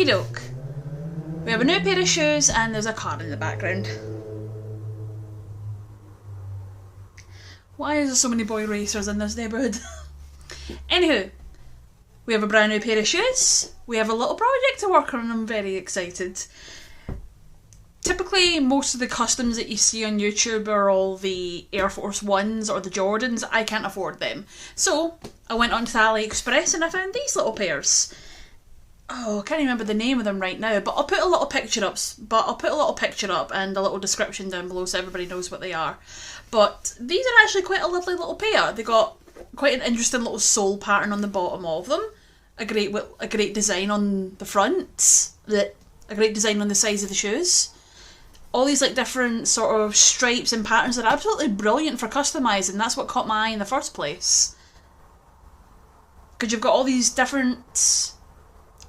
Okie doke. We have a new pair of shoes and there's a car in the background. Why is there so many boy racers in this neighbourhood? Anywho, we have a brand new pair of shoes. We have a little project to work on and I'm very excited. Typically, most of the customs that you see on YouTube are all the Air Force Ones or the Jordans. I can't afford them. So, I went onto AliExpress and I found these little pairs. Oh, I can't remember the name of them right now, but I'll put a little picture up and a little description down below so everybody knows what they are. But these are actually quite a lovely little pair. They got quite an interesting little sole pattern on the bottom of them. A great design on the front. A great design on the sides of the shoes. All these like different sort of stripes and patterns are absolutely brilliant for customising. That's what caught my eye in the first place. Because you've got all these different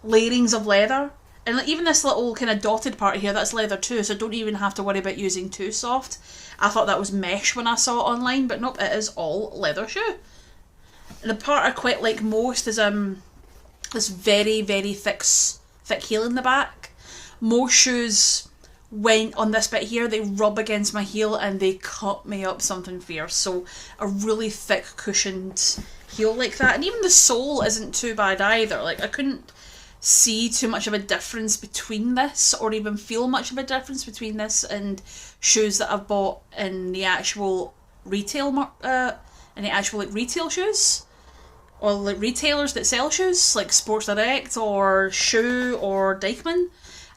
layerings of leather. And like, even this little kind of dotted part here, that's leather too, so don't even have to worry about using too soft. I thought that was mesh when I saw it online, but nope, it is all leather shoe. And the part I quite like most is this very, very thick heel in the back. Most shoes, when on this bit here, they rub against my heel and they cut me up something fierce. So a really thick cushioned heel like that. And even the sole isn't too bad either. Like, I couldn't see too much of a difference between this, or even feel much of a difference between this and shoes that I've bought in the actual retail retail shoes, or like retailers that sell shoes like Sports Direct or Shoe or Deichmann.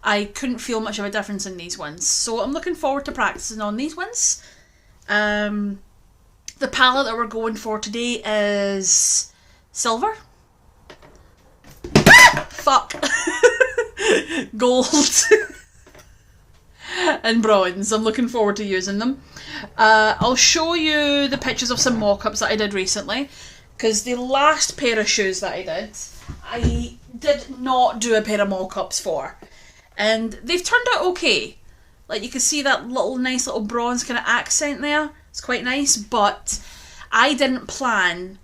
I couldn't feel much of a difference in these ones, so I'm looking forward to practicing on these ones. The palette that we're going for today is silver. Fuck. Gold. And bronze. I'm looking forward to using them. I'll show you the pictures of some mock-ups that I did recently, because the last pair of shoes that I did not do a pair of mock-ups for. And they've turned out okay. Like, you can see that nice little bronze kind of accent there. It's quite nice, but I didn't plan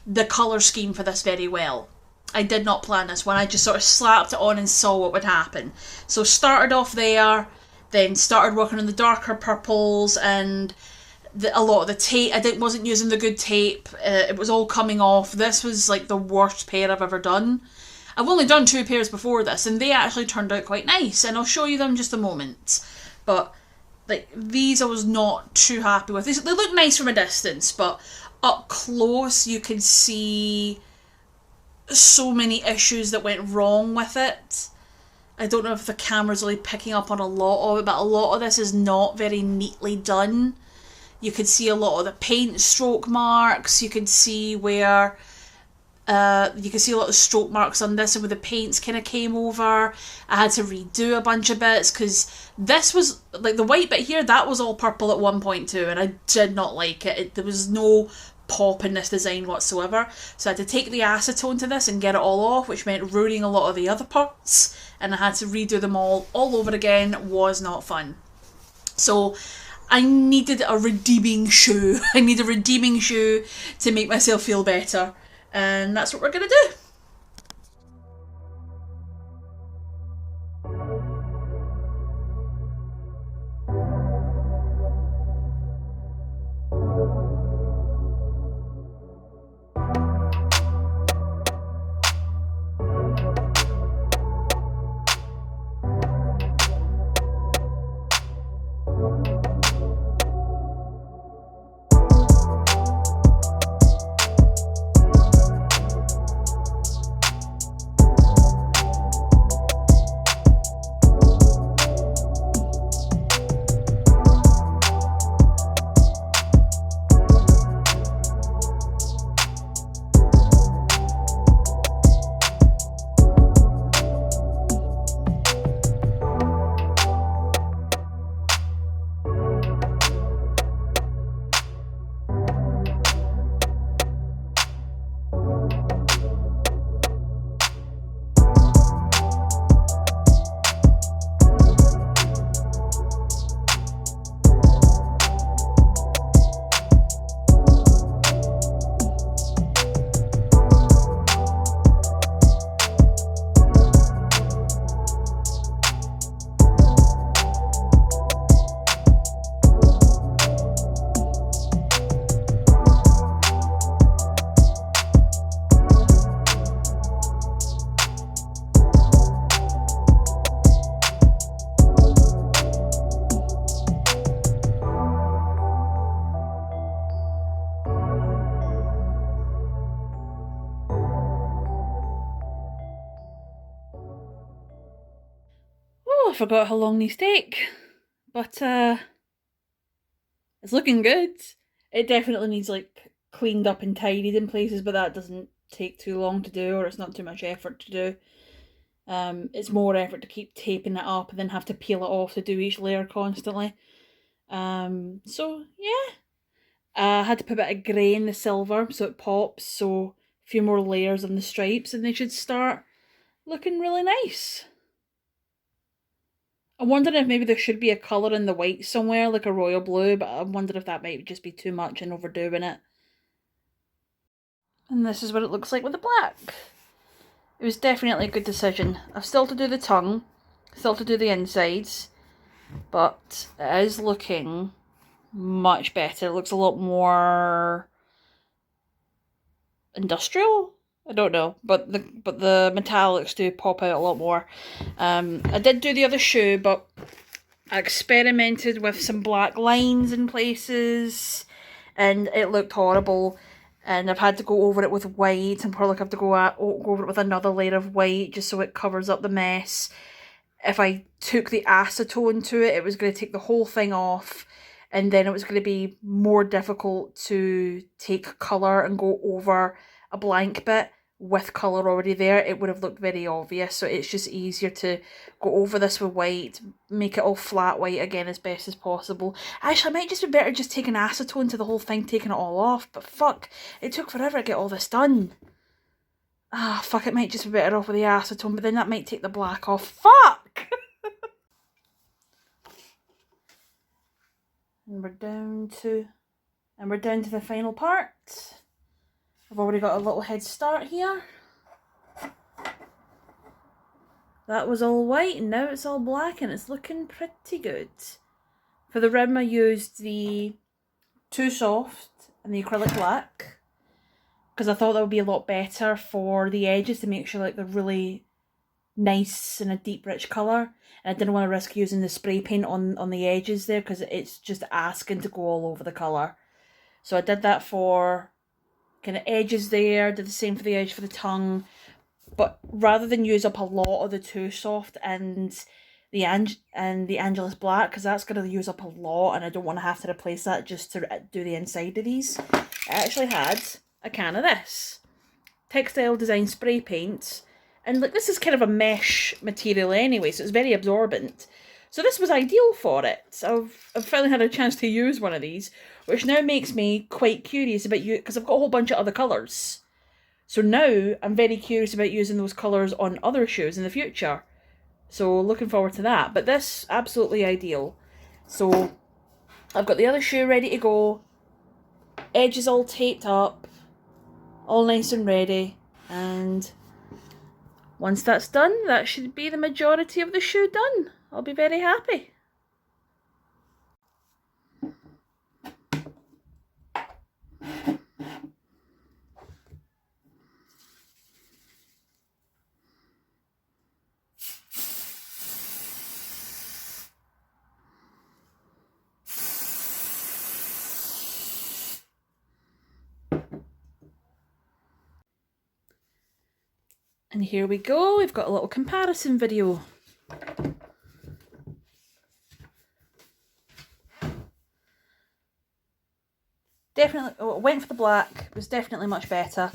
the colour scheme for this very well. I did not plan this one. I just sort of slapped it on and saw what would happen. So started off there, then started working on the darker purples and a lot of the tape. I wasn't using the good tape. It was all coming off. This was like the worst pair I've ever done. I've only done 2 pairs before this and they actually turned out quite nice, and I'll show you them in just a moment. But like, these I was not too happy with. They look nice from a distance, but up close you can see so many issues that went wrong with it. I don't know if the camera's really picking up on a lot of it, but a lot of this is not very neatly done. You can see a lot of the paint stroke marks. You can see where you can see a lot of stroke marks on this and where the paints kind of came over. I had to redo a bunch of bits because this was like the white bit here, that was all purple at 1.2 and I did not like it. There was no pop in this design whatsoever, so I had to take the acetone to this and get it all off, which meant ruining a lot of the other parts, and I had to redo them all over again. Was not fun. So I needed a redeeming shoe. I need a redeeming shoe to make myself feel better, and that's what we're gonna do. forgot how long these take, but it's looking good. It definitely needs like cleaned up and tidied in places, but that doesn't take too long to do, or it's not too much effort to do. It's more effort to keep taping it up and then have to peel it off to do each layer constantly. So yeah, I had to put a bit of grey in the silver so it pops, so a few more layers on the stripes and they should start looking really nice. I'm wondering if maybe there should be a colour in the white somewhere, like a royal blue, but I'm wondering if that might just be too much and overdoing it. And this is what it looks like with the black. It was definitely a good decision. I've still to do the tongue, still to do the insides, but it is looking much better. It looks a lot more industrial. I don't know, but the metallics do pop out a lot more. I did do the other shoe, but I experimented with some black lines in places, and it looked horrible. And I've had to go over it with white, and probably have to go over it with another layer of white just so it covers up the mess. If I took the acetone to it, it was going to take the whole thing off, and then it was going to be more difficult to take colour and go over a blank bit with colour already there. It would have looked very obvious, so it's just easier to go over this with white, make it all flat white again as best as possible. Actually, it might just be better just taking acetone to the whole thing, taking it all off, but fuck, it took forever to get all this done. Ah, fuck, it might just be better off with the acetone, but then that might take the black off. Fuck! And we're down to the final part. I've already got a little head start here. That was all white and now it's all black and it's looking pretty good. For the rim I used the Too Soft and the acrylic black because I thought that would be a lot better for the edges to make sure like they're really nice and a deep rich colour. And I didn't want to risk using the spray paint on the edges there because it's just asking to go all over the colour. So I did that for kind of edges there, did the same for the edge for the tongue, but rather than use up a lot of the Too Soft and the Angelus black, because that's going to use up a lot and I don't want to have to replace that just to do the inside of these, I actually had a can of this textile design spray paint, and like this is kind of a mesh material anyway, so it's very absorbent. So this was ideal for it. So I've finally had a chance to use one of these, which now makes me quite curious about you because I've got a whole bunch of other colours. So now I'm very curious about using those colours on other shoes in the future. So looking forward to that. But this, absolutely ideal. So I've got the other shoe ready to go. Edges all taped up. All nice and ready. And once that's done, that should be the majority of the shoe done. I'll be very happy. And here we go, we've got a little comparison video. Definitely, went for the black, it was definitely much better.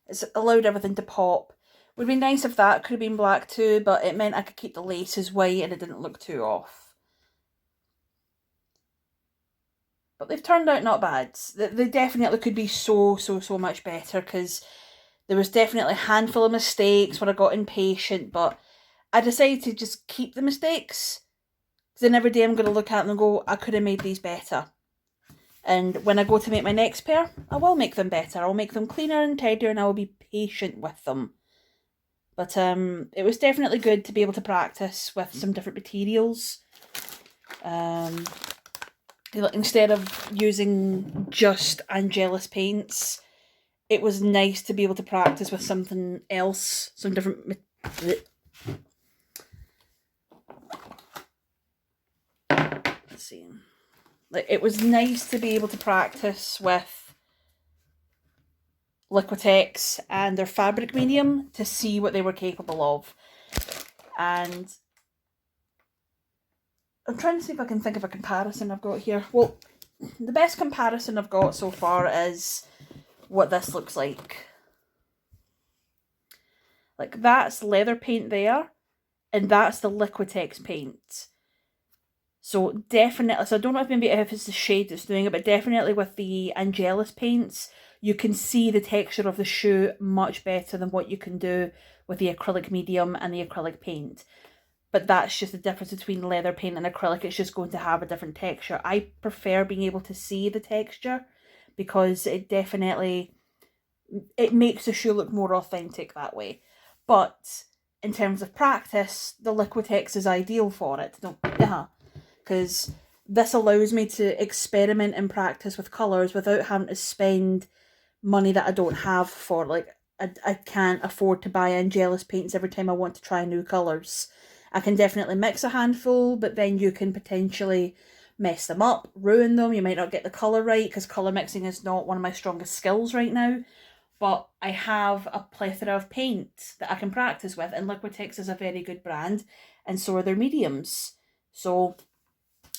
It's allowed everything to pop. Would be nice if that could have been black too, but it meant I could keep the laces white and it didn't look too off. But they've turned out not bad. They definitely could be so much better because there was definitely a handful of mistakes when I got impatient, but I decided to just keep the mistakes. Because then every day I'm going to look at them and go, I could have made these better. And when I go to make my next pair, I will make them better. I'll make them cleaner and tidier and I will be patient with them. But it was definitely good to be able to practice with some different materials. Instead of using just Angelus paints, it was nice to be able to practice with something else, some different... Let's see. Like, it was nice to be able to practice with Liquitex and their fabric medium to see what they were capable of. And I'm trying to see if I can think of a comparison I've got here. Well, the best comparison I've got so far is what this looks like. Like, that's leather paint there, and that's the Liquitex paint. So definitely, so I don't know if maybe if it's the shade that's doing it, but definitely with the Angelus paints, you can see the texture of the shoe much better than what you can do with the acrylic medium and the acrylic paint. But that's just the difference between leather paint and acrylic. It's just going to have a different texture. I prefer being able to see the texture because it definitely, it makes the shoe look more authentic that way. But in terms of practice, the Liquitex is ideal for it. Because this allows me to experiment and practice with colours without having to spend money that I don't have for, like, I can't afford to buy Angelus paints every time I want to try new colours. I can definitely mix a handful, but then you can potentially mess them up, ruin them. You might not get the colour right, because colour mixing is not one of my strongest skills right now. But I have a plethora of paint that I can practice with, and Liquitex is a very good brand, and so are their mediums. So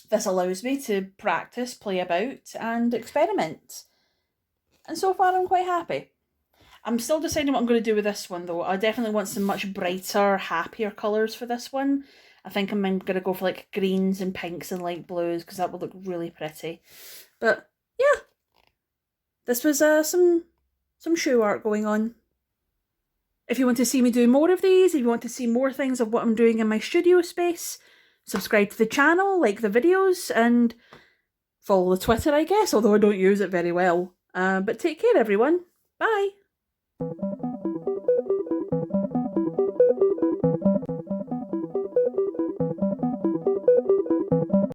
this allows me to practice, play about, and experiment. And so far I'm quite happy. I'm still deciding what I'm going to do with this one though. I definitely want some much brighter, happier colours for this one. I think I'm going to go for like greens and pinks and light blues because that would look really pretty. But yeah, this was some shoe art going on. If you want to see me do more of these, if you want to see more things of what I'm doing in my studio space, subscribe to the channel, like the videos, and follow the Twitter, I guess, although I don't use it very well. But take care, everyone. Bye.